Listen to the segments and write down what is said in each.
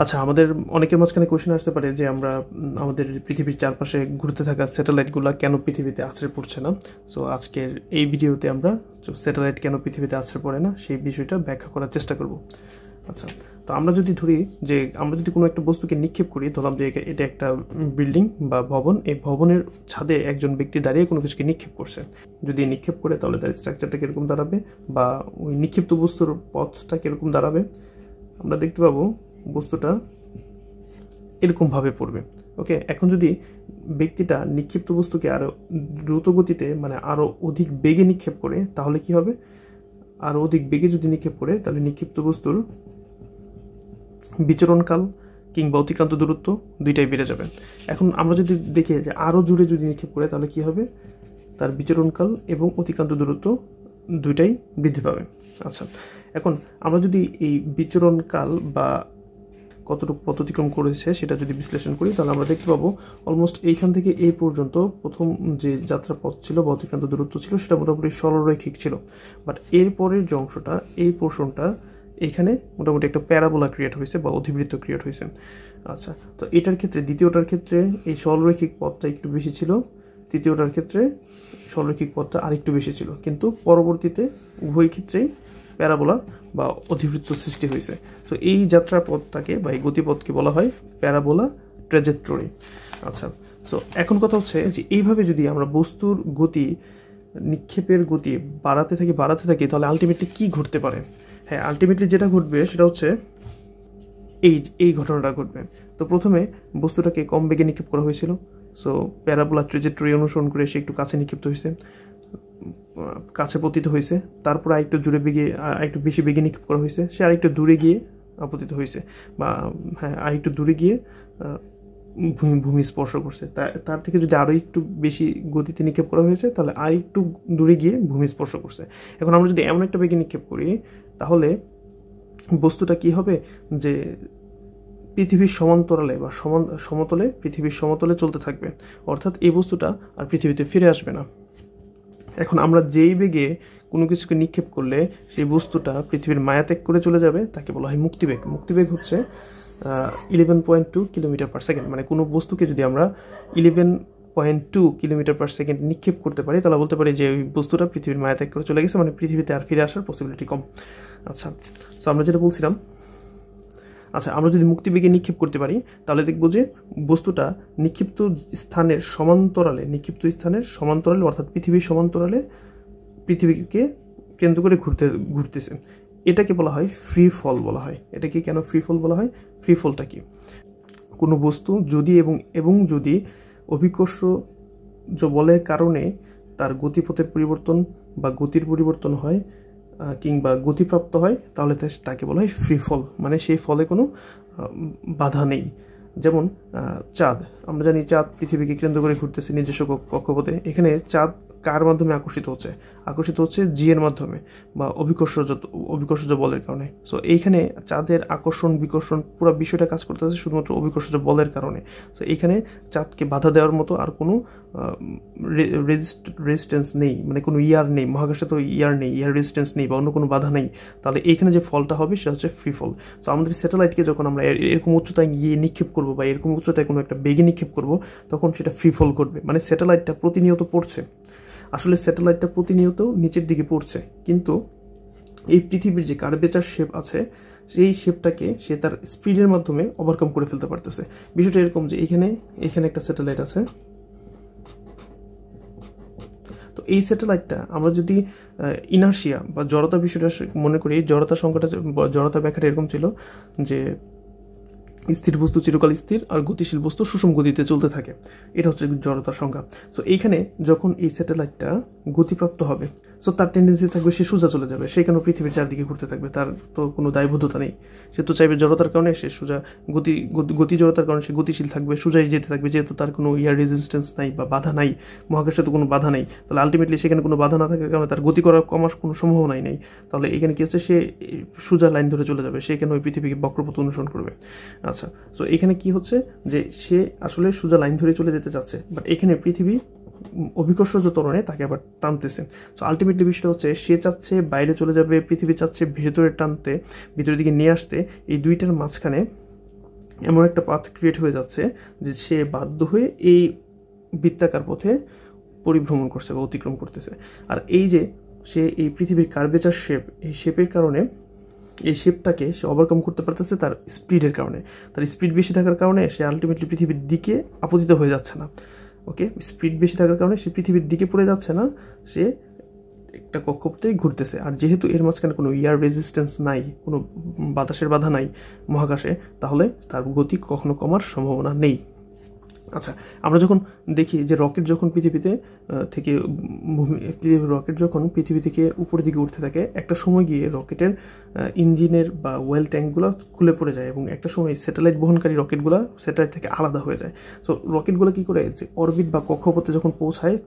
আচ্ছা, আমাদের অনেকের মাঝখানে কোয়েশ্চেন আসতে পারে যে আমরা আমাদের পৃথিবীর চারপাশে ঘুরতে থাকা স্যাটেলাইটগুলো কেন পৃথিবীতে আছড়ে পড়ছে না। সো আজকের এই ভিডিওতে আমরা স্যাটেলাইট কেন পৃথিবীতে আছড়ে পড়ে না সেই বিষয়টা ব্যাখ্যা করার চেষ্টা করব। আচ্ছা, তো আমরা যদি ধরি যে আমরা যদি কোনো একটা বস্তুকে নিক্ষেপ করি, ধরলাম যে এটা একটা বিল্ডিং বা ভবন, এই ভবনের ছাদে একজন ব্যক্তি দাঁড়িয়ে কোনো কিছুকে নিক্ষেপ করছে। যদি নিক্ষেপ করে তাহলে তার স্ট্রাকচারটা কীরকম দাঁড়াবে বা ওই নিক্ষিপ্ত বস্তুর পথটা কীরকম দাঁড়াবে, আমরা দেখতে পাবো বস্তুটা এরকমভাবে পড়বে। ওকে, এখন যদি ব্যক্তিটা নিক্ষিপ্ত বস্তুকে আরও দ্রুত গতিতে মানে আরও অধিক বেগে নিক্ষেপ করে তাহলে কি হবে, আরও অধিক বেগে যদি নিক্ষেপ করে তাহলে নিক্ষিপ্ত বস্তুর বিচরণকাল কিংবা অতিক্রান্ত দূরত্ব দুইটাই বেড়ে যাবে। এখন আমরা যদি দেখি যে আরও জোরে যদি নিক্ষেপ করে তাহলে কি হবে, তার বিচরণকাল এবং অতিক্রান্ত দূরত্ব দুইটাই বৃদ্ধি পাবে। আচ্ছা, এখন আমরা যদি এই বিচরণকাল বা কতটুকু পথ অতিক্রম করেছে সেটা যদি বিশ্লেষণ করি তাহলে আমরা দেখতে পাবো অলমোস্ট এইখান থেকে এই পর্যন্ত প্রথম যে যাত্রা পথ ছিল বা অতিক্রান্ত দূরত্ব ছিল সেটা মোটামুটি সরলরৈখিক ছিল, বাট এরপরের যে অংশটা এই পোর্শনটা এখানে মোটামুটি একটা প্যারাবোলা ক্রিয়েট হয়েছে বা অধিবৃত্ত ক্রিয়েট হয়েছে। আচ্ছা, তো এটার ক্ষেত্রে দ্বিতীয়টার ক্ষেত্রে এই সরলরৈখিক পথটা একটু বেশি ছিল, তৃতীয়টার ক্ষেত্রে সরলরৈখিক পথটা আরেকটু বেশি ছিল, কিন্তু পরবর্তীতে উভয় ক্ষেত্রেই প্যারাবোলা বা অধিবৃত্ত সৃষ্টি হয়েছে। তো এই যাত্রার পথটাকে বা এই গতিপথকে বলা হয় প্যারাবোলা ট্র্যাজেক্টরি। আচ্ছা, তো এখন কথা হচ্ছে যে এইভাবে যদি আমরা বস্তুর গতি, নিক্ষেপের গতি বাড়াতে থাকি তাহলে আলটিমেটলি কি ঘটতে পারে। হ্যাঁ, আলটিমেটলি যেটা ঘটবে সেটা হচ্ছে এই ঘটনাটা ঘটবে। তো প্রথমে বস্তুটাকে কম বেগে নিক্ষেপ করা হয়েছিল, সো প্যারাবোলা ট্র্যাজেক্টরি অনুসরণ করে সে একটু কাছে নিক্ষিপ্ত হয়েছে, কাছে পতিত হয়েছে, তারপর আরেকটু জোরে বেগে আরেকটু বেশি বেগে নিক্ষেপ করা হয়েছে, সে আরেকটু দূরে গিয়ে আপতিত হয়েছে বা হ্যাঁ আরেকটু দূরে গিয়ে ভূমি স্পর্শ করছে। তার থেকে যদি আরও একটু বেশি গতিতে নিক্ষেপ করা হয়েছে তাহলে আরেকটু দূরে গিয়ে ভূমি স্পর্শ করছে। এখন আমরা যদি এমন একটা বেগে নিক্ষেপ করি তাহলে বস্তুটা কি হবে যে পৃথিবীর সমান্তরালে বা সমতলে পৃথিবীর সমতলে চলতে থাকবে, অর্থাৎ এই বস্তুটা আর পৃথিবীতে ফিরে আসবে না। এখন আমরা যেই বেগে কোনো কিছুকে নিক্ষেপ করলে সেই বস্তুটা পৃথিবীর মায়াত্যাগ করে চলে যাবে তাকে বলা হয় মুক্তিবেগ। মুক্তিবেগ হচ্ছে 11.2 কিলোমিটার পার সেকেন্ড। মানে কোনো বস্তুকে যদি আমরা 11.2 কিলোমিটার পার সেকেন্ড নিক্ষেপ করতে পারি তাহলে বলতে পারি যে ওই বস্তুটা পৃথিবীর মায়াত্যাগ করে চলে গেছে, মানে পৃথিবীতে আর ফিরে আসার পসিবিলিটি কম। আচ্ছা, তো আমরা যেটা বলছিলাম, আচ্ছা আমরা যদি মুক্তিবেগে নিক্ষেপ করতে পারি তাহলে দেখব যে বস্তুটা নিক্ষিপ্ত স্থানের সমান্তরালে অর্থাৎ পৃথিবীর সমান্তরালে পৃথিবীকে কেন্দ্র করে ঘুরতেছে। এটাকে বলা হয় ফ্রি ফল বলা হয়। এটাকে কেন ফ্রি ফল বলা হয়? ফ্রি ফলটা কি, কোনো বস্তু যদি এবং যদি অভিকর্ষজ বলের কারণে তার গতিপথের পরিবর্তন বা গতির পরিবর্তন হয় কিংবা গতিপ্রাপ্ত হয় তাহলে তাকে বলা হয় ফ্রি ফল, মানে সেই ফলে কোনো বাধা নেই। যেমন চাঁদ, আমরা জানি চাঁদ পৃথিবীকে কেন্দ্র করে ঘুরতেছে নিজস্ব কক্ষপথে। এখানে চাঁদ কার মাধ্যমে আকর্ষিত হচ্ছে জি এর মাধ্যমে বা অভিকর্ষজ বলের কারণে। সো এইখানে চাঁদের আকর্ষণ বিকর্ষণ পুরো বিষয়টা কাজ করতেছে শুধুমাত্র অভিকর্ষজ বলের কারণে। সো এইখানে চাঁদকে বাধা দেওয়ার মতো আর কোনো রেজিস্ট্যান্স নেই, মানে কোনো ইয়ার নেই, মহাকাশে তো ইয়ার রেজিস্ট্যান্স নেই বা অন্য কোনো বাধা নেই। তাহলে এইখানে যে ফলটা হবে সেটা হচ্ছে ফ্রি ফল। সো আমাদের স্যাটেলাইটকে যখন আমরা এরকম উচ্চতায় গিয়ে নিক্ষেপ করবো বা এরকম উচ্চতায় কোনো একটা বেগে নিক্ষেপ করবো তখন সেটা ফ্রি ফল করবে, মানে স্যাটেলাইটটা প্রতিনিয়ত পড়ছে। আসলে স্যাটেলাইটটা প্রতিনিয়ত নিচের দিকে পড়ছে, কিন্তু এই পৃথিবীর যে কার্ভেচার শেপ আছে সেই শেপটাকে সে তার স্পিডের মাধ্যমে ওভারকাম করে ফেলতে পারতেছে। বিষয়টা এরকম যে এখানে একটা স্যাটেলাইট আছে, তো এই স্যাটেলাইটটা আমরা যদি ইনার্শিয়া বা জড়তা বিষয়টা মনে করি, জড়তা ব্যাখ্যাটা এরকম ছিল যে স্থির বস্তু চিরকাল স্থির আর গতিশীল বস্তু সুষম গতিতে চলতে থাকে, এটা হচ্ছে জড়তার সংজ্ঞা। সো এইখানে যখন এই স্যাটেলাইটটা গতিপ্রাপ্ত হবে সো তার টেন্ডেন্সি থাকবে সে সোজা চলে যাবে, সে কেন পৃথিবীর চারদিকে ঘুরতে থাকবে, তার তো কোনো দায়বদ্ধতা নেই। সে তো চাইবে জড়তার কারণে সে সোজা গতি জড়তার কারণে সে গতিশীল থাকবে, সোজাই যেতে থাকবে, যেহেতু তার কোনো ইয়ার রেজিস্ট্যান্স নাই বা বাধা নাই, মহাকাশে তো কোনো বাধা নেই। তাহলে আলটিমেটলি সেখানে কোনো বাধা না থাকার কারণে তার গতি কমার কোনো সম্ভাবনাই নেই। তাহলে এখানে কি হচ্ছে, সে সোজা লাইন ধরে চলে যাবে, সে কেন ওই পৃথিবীকে বক্রপথ অনুসরণ করবে। আচ্ছা, সো এখানে কি হচ্ছে যে সে আসলে সোজা লাইন ধরে চলে যেতে চাচ্ছে, বাট এখানে পৃথিবী অভিকর্ষজ ত্বরণে তাকে আবার টানতেছে। সো আলটিমেটলি বিষয়টা হচ্ছে সে চাচ্ছে বাইরে চলে যাবে, পৃথিবী চাচ্ছে ভিতরের দিকে নিয়ে আসতে। এই দুইটার মাঝখানে এমন একটা পাথ ক্রিয়েট হয়ে যাচ্ছে যে সে বাধ্য হয়ে এই বৃত্তাকার পথে পরিভ্রমণ করছে বা অতিক্রম করতেছে। আর এই যে সে এই পৃথিবীর কার্ভেচার শেপ, এই শেপের কারণে এই শেপটাকে সে ওভারকাম করতে পারতেছে তার স্পিডের কারণে। তার স্পিড বেশি থাকার কারণে সে আলটিমেটলি পৃথিবীর দিকে আপতিত হয়ে যাচ্ছে না। ওকে, স্পিড বেশি থাকার কারণে সে পৃথিবীর দিকে পড়ে যাচ্ছে না, সে একটা কক্ষপথেই ঘুরতেছে। আর যেহেতু এর মাঝখানে কোনো এয়ার রেজিস্ট্যান্স নাই, কোনো বাতাসের বাধা নাই মহাকাশে, তাহলে তার গতি কখনো কমার সম্ভাবনা নেই। আচ্ছা, আমরা যখন দেখি যে রকেট যখন পৃথিবীতে থেকে রকেট যখন পৃথিবী থেকে উপরের দিকে উঠতে থাকে, একটা সময় গিয়ে রকেটের ইঞ্জিনের বা ওয়েল ট্যাঙ্কগুলো খুলে পড়ে যায় এবং একটা সময় স্যাটেলাইট বহনকারী রকেটগুলো স্যাটেলাইট থেকে আলাদা হয়ে যায়। সো রকেটগুলো কী করে, যে অরবিট বা কক্ষপথে যখন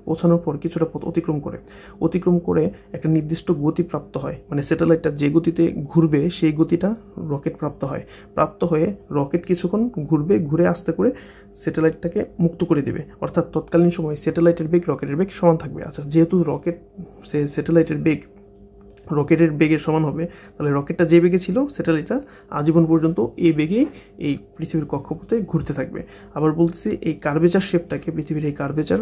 পৌঁছানোর পর কিছুটা পথ অতিক্রম করে একটা নির্দিষ্ট গতি প্রাপ্ত হয়, মানে স্যাটেলাইটটা যে গতিতে ঘুরবে সেই গতিটা রকেট প্রাপ্ত হয়ে রকেট কিছুক্ষণ ঘুরবে, ঘুরে আস্তে করে স্যাটেলাইটটাকে মুক্ত করে দেবে। অর্থাৎ তৎকালীন সময় স্যাটেলাইটের বেগ রকেটের বেগ সমান থাকবে। আচ্ছা, যেহেতু স্যাটেলাইটের বেগ রকেটের বেগের সমান হবে, তাহলে রকেটটা যে বেগে ছিল স্যাটেলাইটটা আজীবন পর্যন্ত এই বেগেই এই পৃথিবীর কক্ষপথে ঘুরতে থাকবে। আবার বলতেছি, এই কার্ভেচার শেপটাকে, পৃথিবীর এই কার্ভেচার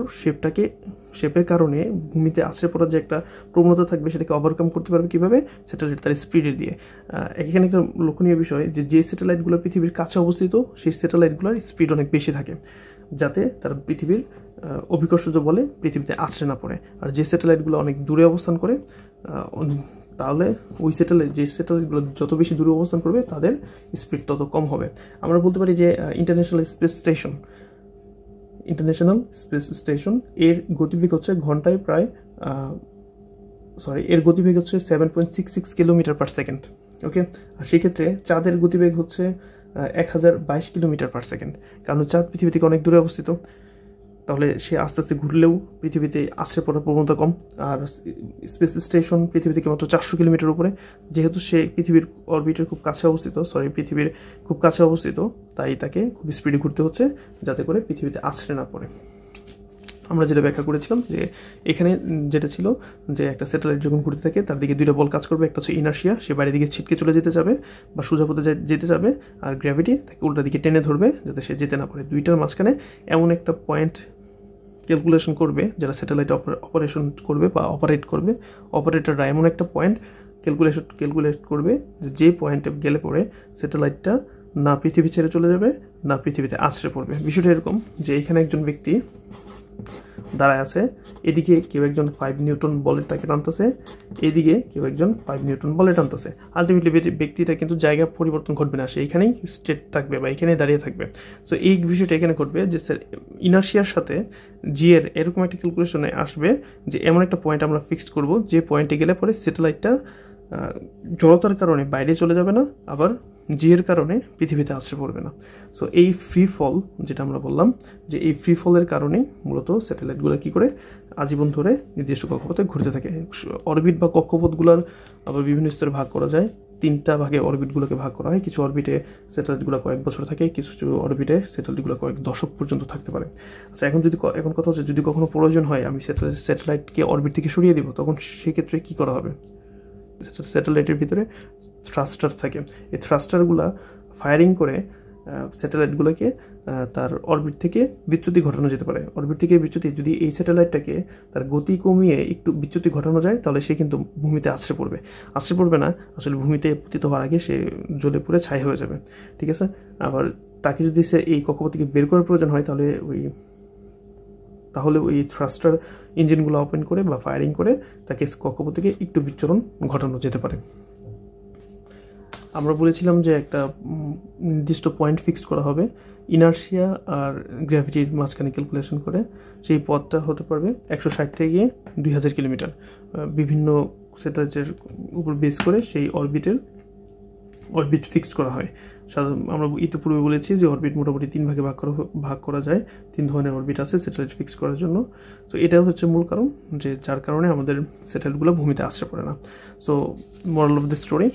শেপের কারণে ভূমিতে আছড়ে পড়ার যে একটা প্রবণতা থাকবে, সেটাকে ওভারকাম করতে পারবে কীভাবে? স্যাটেলাইট তার স্পিডে দিয়ে। এখানে একটা লক্ষণীয় বিষয় যে স্যাটেলাইটগুলো পৃথিবীর কাছে অবস্থিত, সেই স্যাটেলাইটগুলোর স্পিড অনেক বেশি থাকে, যাতে তারা পৃথিবীর অভিকর্ষজ বলে পৃথিবীতে আছড়ে না পড়ে। আর যে স্যাটেলাইটগুলো অনেক দূরে অবস্থান করে, তাহলে ওই যে স্যাটেলাইটগুলো যত বেশি দূরে অবস্থান করবে তাদের স্পিড তত কম হবে। আমরা বলতে পারি যে ইন্টারন্যাশনাল স্পেস স্টেশন এর গতিবেগ হচ্ছে ঘন্টায় প্রায় এর গতিবেগ হচ্ছে 7.66 কিলোমিটার পার সেকেন্ড। ওকে, আর সেক্ষেত্রে চাঁদের গতিবেগ হচ্ছে 1022 কিলোমিটার পার সেকেন্ড। কারণ চাঁদ পৃথিবী থেকে অনেক দূরে অবস্থিত, তাহলে সে আস্তে আস্তে ঘুরলেও পৃথিবীতে আছড়ে পড়ার প্রবণতা কম। আর স্পেস স্টেশন পৃথিবী থেকে মাত্র 400 কিলোমিটার উপরে, যেহেতু সে পৃথিবীর খুব কাছে অবস্থিত, তাই তাকে খুব স্পিডে ঘুরতে হচ্ছে যাতে করে পৃথিবীতে আছড়ে না পড়ে। আমরা যেটা ব্যাখ্যা করেছিলাম যে এখানে যেটা ছিল যে একটা স্যাটেলাইট যখন ঘুরতে থাকে তার দিকে দুইটা বল কাজ করবে, একটা হচ্ছে ইনার্শিয়া, সে বাইরের দিকে ছিটকে চলে যেতে যাবে বা সোজা পথে যেতে যাবে, আর গ্র্যাভিটি তাকে উল্টা দিকে টেনে ধরবে যাতে সে যেতে না পারে। দুইটার মাঝখানে এমন একটা পয়েন্ট ক্যালকুলেশন করবে যারা স্যাটেলাইট অপারেশন করবে বা অপারেট করবে, অপারেটররা এমন একটা পয়েন্ট ক্যালকুলেট করবে যে পয়েন্টে গেলে পরে স্যাটেলাইটটা না পৃথিবী ছেড়ে চলে যাবে, না পৃথিবীতে আছড়ে পড়বে। বিষয়টা এরকম যে এখানে একজন ব্যক্তি দাঁড়ায় আছে, এদিকে কেউ একজন 5 নিউটন বলে তাকে টানতেছে, এদিকে কেউ একজন 5 নিউটন বলে টানতেছে। আলটিমেটলি ব্যক্তিটা কিন্তু জায়গা পরিবর্তন ঘটবে না, সে এখানেই স্ট্রেট থাকবে বা এখানেই দাঁড়িয়ে থাকবে। সো এই বিষয়টা এখানে ঘটবে যে ইনার্শিয়ার সাথে জি এর এরকম একটা ক্যালকুলেশনে আসবে যে এমন একটা পয়েন্ট আমরা ফিক্সড করব যে পয়েন্টে গেলে পরে স্যাটেলাইটটা জড়তার কারণে বাইরে চলে যাবে না, আবার জি এর কারণে পৃথিবীতে আছড়ে পড়বে না। সো এই ফ্রি ফল যেটা আমরা বললাম, যে এই ফ্রি ফলের কারণেই মূলত স্যাটেলাইটগুলো কী করে আজীবন ধরে নির্দিষ্ট কক্ষপথে ঘুরতে থাকে। অরবিট বা কক্ষপথগুলোর আবার বিভিন্ন স্তরে ভাগ করা যায়, 3টা ভাগে অরবিটগুলোকে ভাগ করা হয়। কিছু অরবিটে স্যাটেলাইটগুলো কয়েক বছর থাকে, কিছু অরবিটে স্যাটেলাইটগুলো কয়েক দশক পর্যন্ত থাকতে পারে। আচ্ছা, এখন কথা হচ্ছে যদি কখনো প্রয়োজন হয় আমি স্যাটেলাইটকে অরবিট থেকে সরিয়ে দিব, তখন সেক্ষেত্রে কী করা হবে? স্যাটেলাইটের ভিতরে থ্রাস্টার থাকে, এই থ্রাস্টারগুলো ফায়ারিং করে স্যাটেলাইটগুলোকে তার অরবিট থেকে বিচ্যুতি ঘটানো যেতে পারে। অরবিট থেকে বিচ্যুতি, যদি এই স্যাটেলাইটটাকে তার গতি কমিয়ে একটু বিচ্যুতি ঘটানো যায়, তাহলে সে কিন্তু ভূমিতে আছড়ে পড়বে না, আসলে ভূমিতে পতিত হওয়ার আগে সে জ্বলে পুড়ে ছাই হয়ে যাবে। ঠিক আছে, আবার তাকে যদি সে এই কক্ষপথ থেকে বের করার প্রয়োজন হয়, তাহলে ওই থ্রাস্টার ইঞ্জিনগুলো ওপেন করে বা ফায়ারিং করে তাকে কক্ষপথ থেকে একটু বিচ্ছুরণ ঘটানো যেতে পারে। আমরা বলেছিলাম যে একটা নির্দিষ্ট পয়েন্ট ফিক্সড করা হবে ইনার্শিয়া আর গ্র্যাভিটির মাঝখানে ক্যালকুলেশন করে। সেই পথটা হতে পারবে 160 থেকে 2000 কিলোমিটার। বিভিন্ন স্যাটেলাইটের উপর বেস করে সেই অরবিট ফিক্সড করা হয়। আমরা ইতিপূর্বে বলেছি যে অরবিট মোটামুটি 3 ভাগে ভাগ করা যায়। 3 ধরনের অরবিট আছে স্যাটেলাইট ফিক্স করার জন্য। তো এটাও হচ্ছে মূল কারণ যে যার কারণে আমাদের স্যাটেলাইটগুলো ভূমিতে আছড়ে পড়ে না। So moral of the story,